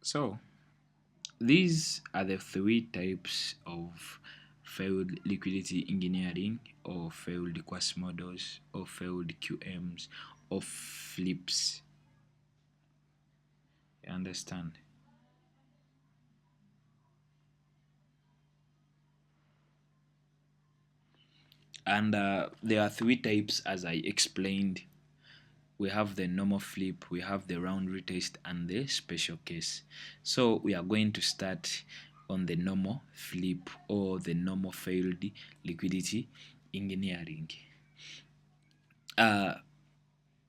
So these are the three types of failed liquidity engineering or failed Quasimodos or failed QMs or flips. You understand? And there are three types as I explained. We have the normal flip, we have the round retest, and the special case. So we are going to start on the normal flip or the normal failed liquidity engineering. Uh,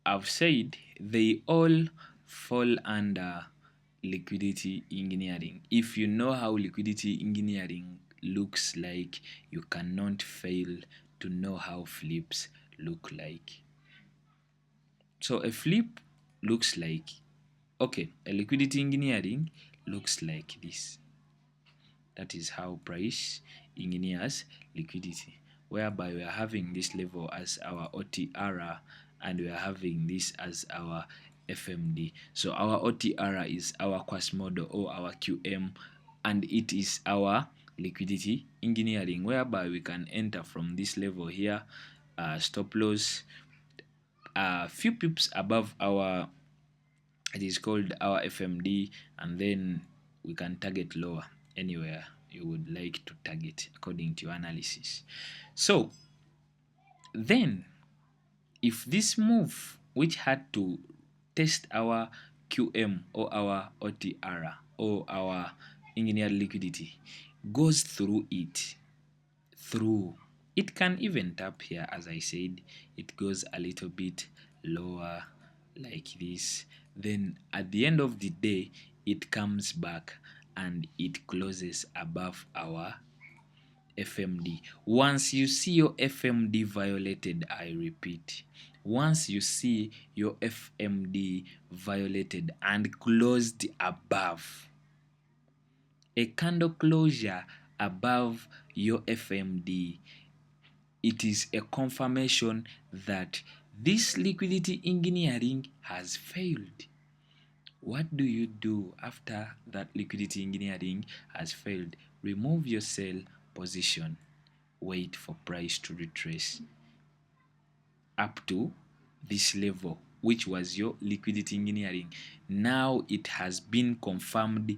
I've said they all fall under liquidity engineering. If you know how liquidity engineering looks like, you cannot fail to know how flips look like. So a flip looks like, okay, a liquidity engineering looks like this. That is how price engineers liquidity, whereby we are having this level as our OTR and we are having this as our FMD. So our OTR is our Quasimodo or our QM, and it is our liquidity engineering, whereby we can enter from this level here, stop loss a few pips above our, it is called our FMD, and then we can target lower anywhere you would like to target according to your analysis. So then if this move which had to test our QM or our OTR or our engineered liquidity goes through it, through it can even tap here, as I said, it goes a little bit lower like this, then at the end of the day it comes back and it closes above our FMD. Once you see your FMD violated, I repeat, once you see your FMD violated and closed above, a candle closure above your FMD, it is a confirmation that this liquidity engineering has failed. What do you do after that liquidity engineering has failed? Remove your sell position, wait for price to retrace up to this level, which was your liquidity engineering. Now it has been confirmed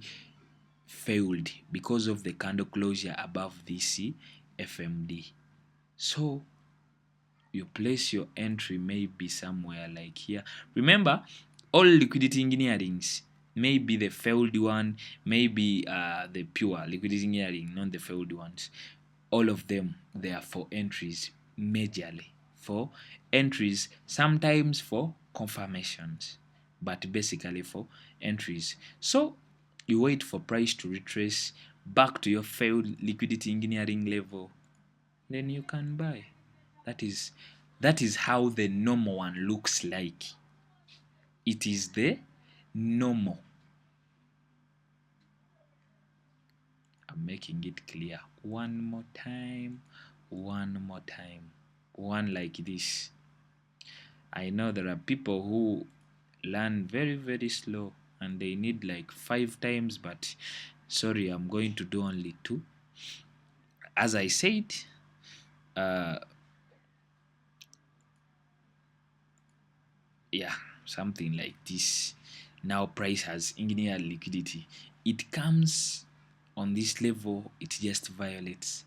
failed because of the candle closure above this FMD. So you place your entry maybe somewhere like here. Remember, all liquidity engineerings, maybe the failed one, maybe the pure liquidity engineering, not the failed ones. All of them, they are for entries, majorly for entries, sometimes for confirmations, but basically for entries. So you wait for price to retrace back to your failed liquidity engineering level, then you can buy. That is how the normal one looks like. It is the normal. I'm making it clear one more time, one more time, one like this. I know there are people who learn very very slow and they need like 5 times, but sorry, I'm going to do only 2. As I said, uh yeah, something like this. Now price has engineered liquidity, it comes on this level, it just violates.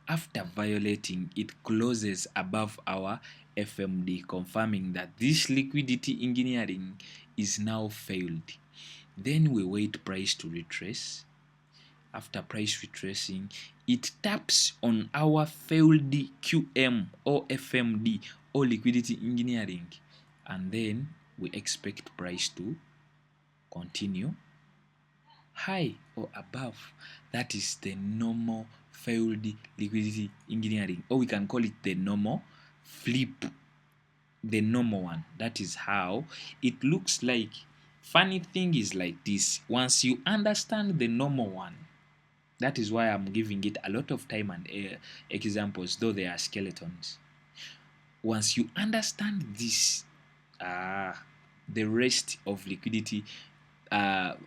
After violating, it closes above our FMD, confirming that this liquidity engineering is now failed. Then we wait price to retrace. After price retracing, it taps on our failed QM or FMD or liquidity engineering, and then we expect price to continue high or above. That is the normal failed liquidity engineering, or we can call it the normal flip, the normal one. That is how it looks like. Funny thing is like this, once you understand the normal one, that is why I'm giving it a lot of time and examples, though they are skeletons. Once you understand this, the rest of liquidity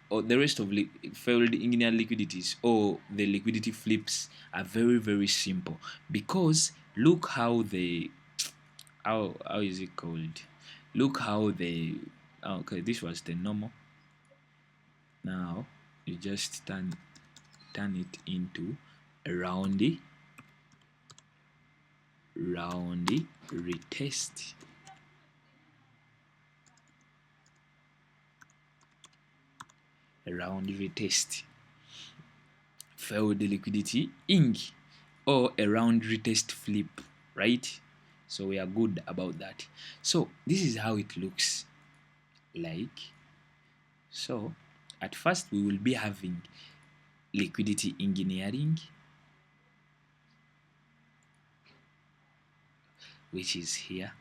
or the rest of failed engineered liquidities or the liquidity flips are very very simple, because look how they, how is it called, look how they, okay, this was the normal. Now you just turn it into a roundy retest. A roundy retest, failed liquidity ink, or a round retest flip, right? So we are good about that. So this is how it looks like. So at first we will be having liquidity engineering, which is here.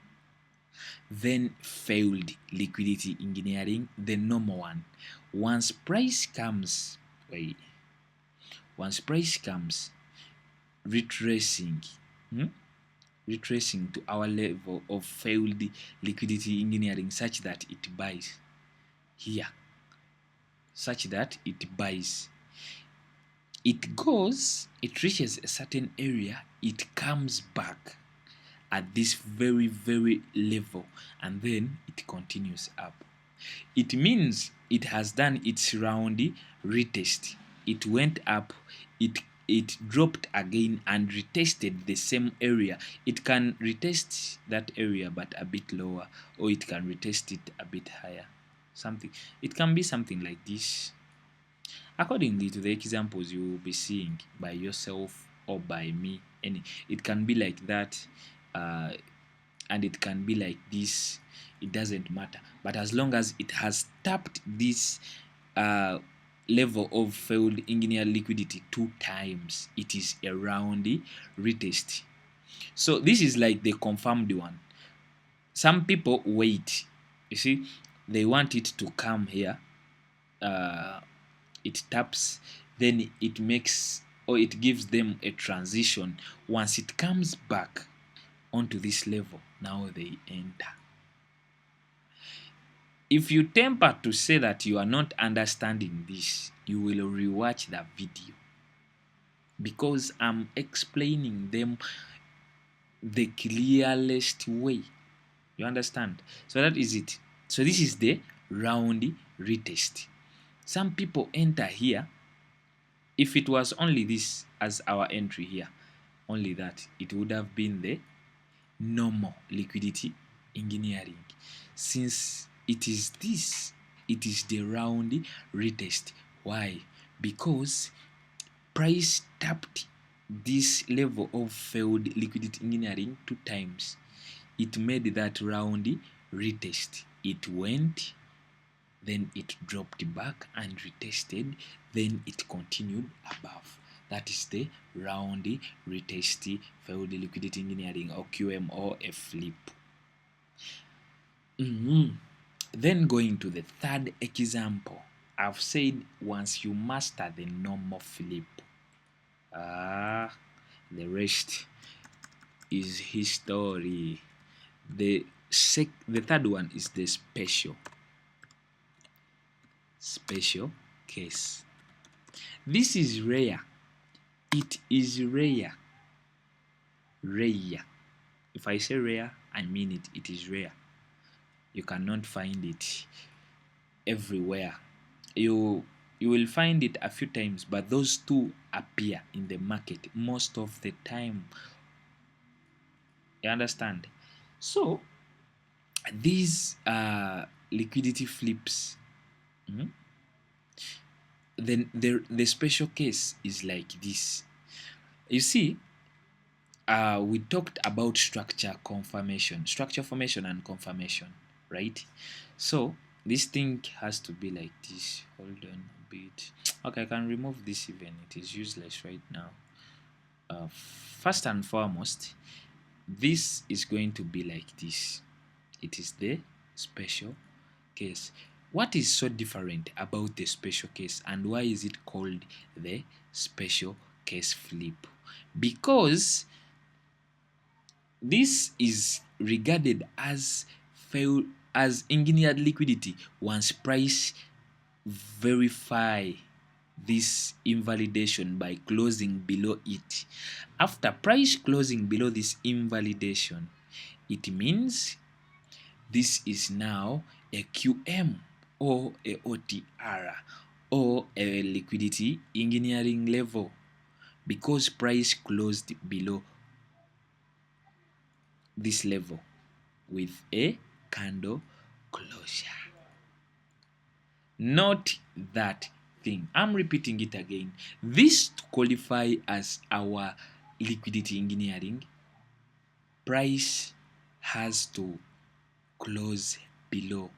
Then failed liquidity engineering, the normal one. Once price comes, once price comes retracing, retracing to our level of failed liquidity engineering, such that it buys here, such that it buys, it goes, it reaches a certain area, it comes back at this very very level, and then it continues up. It means it has done its round retest. It went up, it dropped again and retested the same area. It can retest that area but a bit lower, or it can retest it a bit higher. Something, it can be something like this, accordingly to the examples you will be seeing by yourself or by me. Any, it can be like that, and it can be like this. It doesn't matter, but as long as it has tapped this level of failed engineer liquidity 2 times, it is a roundy retest. So this is like the confirmed one. Some people wait, you see, they want it to come here, it taps, then it makes, or it gives them a transition. Once it comes back onto this level, now they enter. If you temper to say that you are not understanding this, you will rewatch the video, because I'm explaining them the clearest way. You understand? So that is it. So this is the round retest. Some people enter here. If it was only this as our entry here, only that, it would have been the normal liquidity engineering. Since it is this, it is the round retest. Why? Because price tapped this level of failed liquidity engineering 2 times. It made that round retest. It went, then it dropped back and retested, then it continued above. That is the round retest failed liquidity engineering, or QM, or a flip. Then going to the third example, I've said once you master the normal flip, the rest is history. The third one is the special case. This is rare. It is rare. If I say rare, I mean it. It is rare. You cannot find it everywhere. You will find it a few times, but those two appear in the market most of the time. You understand? So these liquidity flips, then the special case is like this. You see, we talked about structure formation and confirmation, right? So this thing has to be like this. Hold on a bit. Okay, I can remove this even. It is useless right now. First and foremost, this is going to be like this. It is the special case. What is so different about the special case, and why is it called the special case flip? Because this is regarded as engineered liquidity once price verify this invalidation by closing below it. After price closing below this invalidation, it means this is now a QM or a OTR or a liquidity engineering level because price closed below this level with a candle closure. Not that thing. I'm repeating it again. This to qualify as our liquidity engineering, price has to close below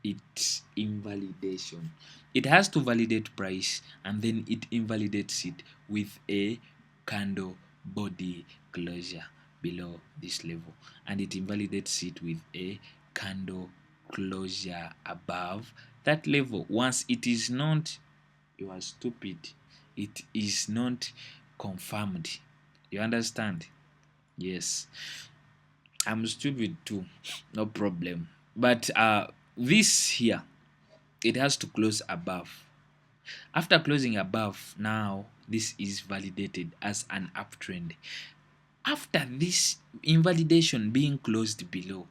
its invalidation. It has to validate price and then it invalidates it with a candle body closure below this level, and it invalidates it with a candle closure above that level. Once it is not, you are stupid, it is not confirmed. You understand? Yes, I'm stupid too, no problem. But this here, it has to close above. After closing above, now this is validated as an uptrend. After this invalidation being closed below,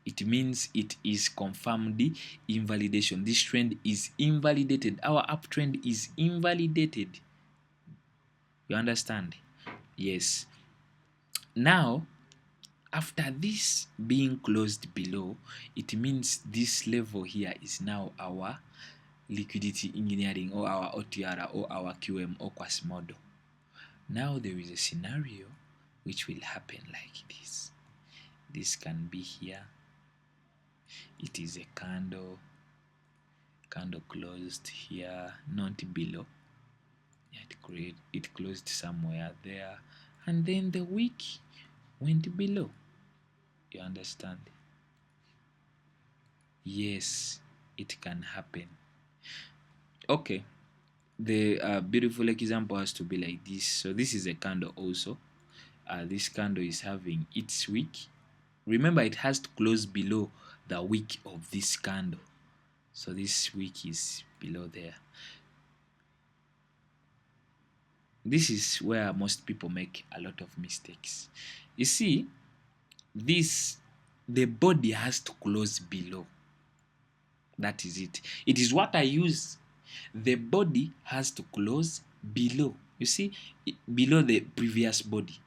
it means it is confirmed invalidation. This trend is invalidated. Our uptrend is invalidated. You understand? Yes. Now, after this being closed below, it means this level here is now our liquidity engineering or our OTR or our QM or Quasimodo. Now there is a scenario which will happen like this. This can be here. It is a candle closed here, not below. It closed somewhere there, and then the wick went below. You understand? Yes, it can happen. Okay, the beautiful example has to be like this. So this is a candle also. This candle is having its wick. Remember, it has to close below the wick of this candle. So this wick is below there. This is where most people make a lot of mistakes. You see, the body has to close below. That is it. It is what I use. The body has to close below. You see, below the previous body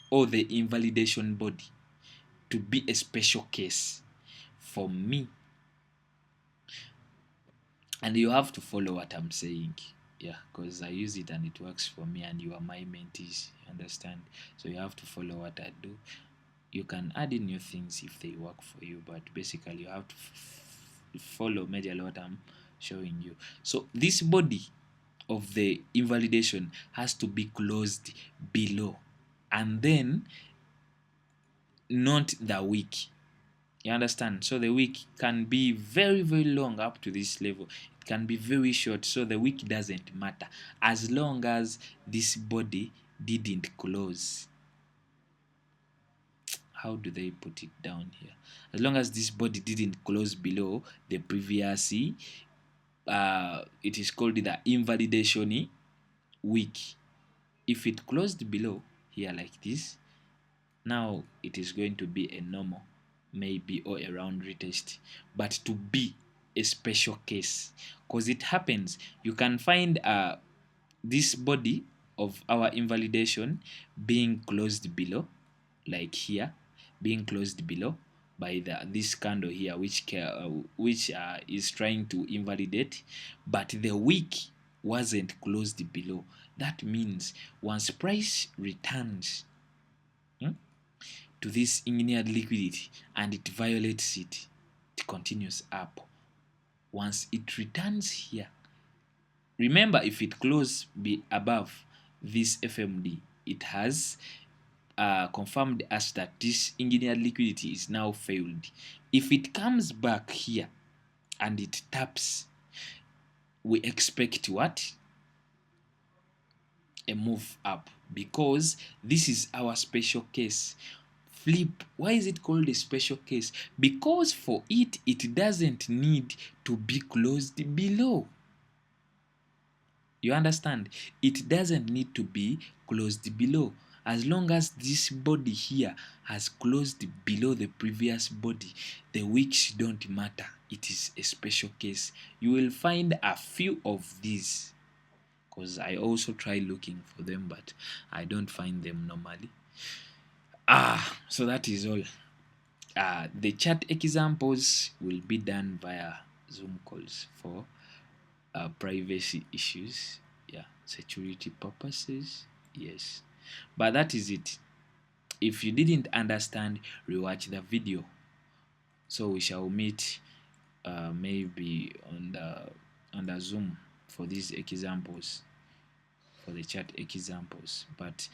or the invalidation body to be a special case for me. And you have to follow what I'm saying. Yeah, because I use it and it works for me, and you are my mentees. You understand? So you have to follow what I do. You can add in new things if they work for you, but basically you have to follow majorly what I'm showing you. So this body of the invalidation has to be closed below, and then not the wick. You understand? So the wick can be very, very long up to this level. It can be very short. So the wick doesn't matter as long as this body didn't close. How do they put it down here? As long as this body didn't close below the previous, it is called the invalidation wick. If it closed below here like this, now it is going to be a normal, maybe, or a round retest, but to be a special case, because it happens. You can find this body of our invalidation being closed below, like here, being closed below by this candle here, which is trying to invalidate, but the wick wasn't closed below. That means once price returns to this engineered liquidity and it violates it, it continues up. Once it returns here, remember, if it closes above this FMD, it has confirmed us that this engineered liquidity is now failed. If it comes back here and it taps, we expect what? A move up, because this is our special case. Flip. Why is it called a special case? Because for it doesn't need to be closed below. You understand? It doesn't need to be closed below. As long as this body here has closed below the previous body, the wicks don't matter. It is a special case. You will find a few of these, because I also try looking for them, but I don't find them normally. So that is all. The chat examples will be done via Zoom calls for privacy issues, yeah, security purposes, yes. But that is it. If you didn't understand, rewatch the video. So we shall meet maybe on the Zoom for these examples, for the chat examples. But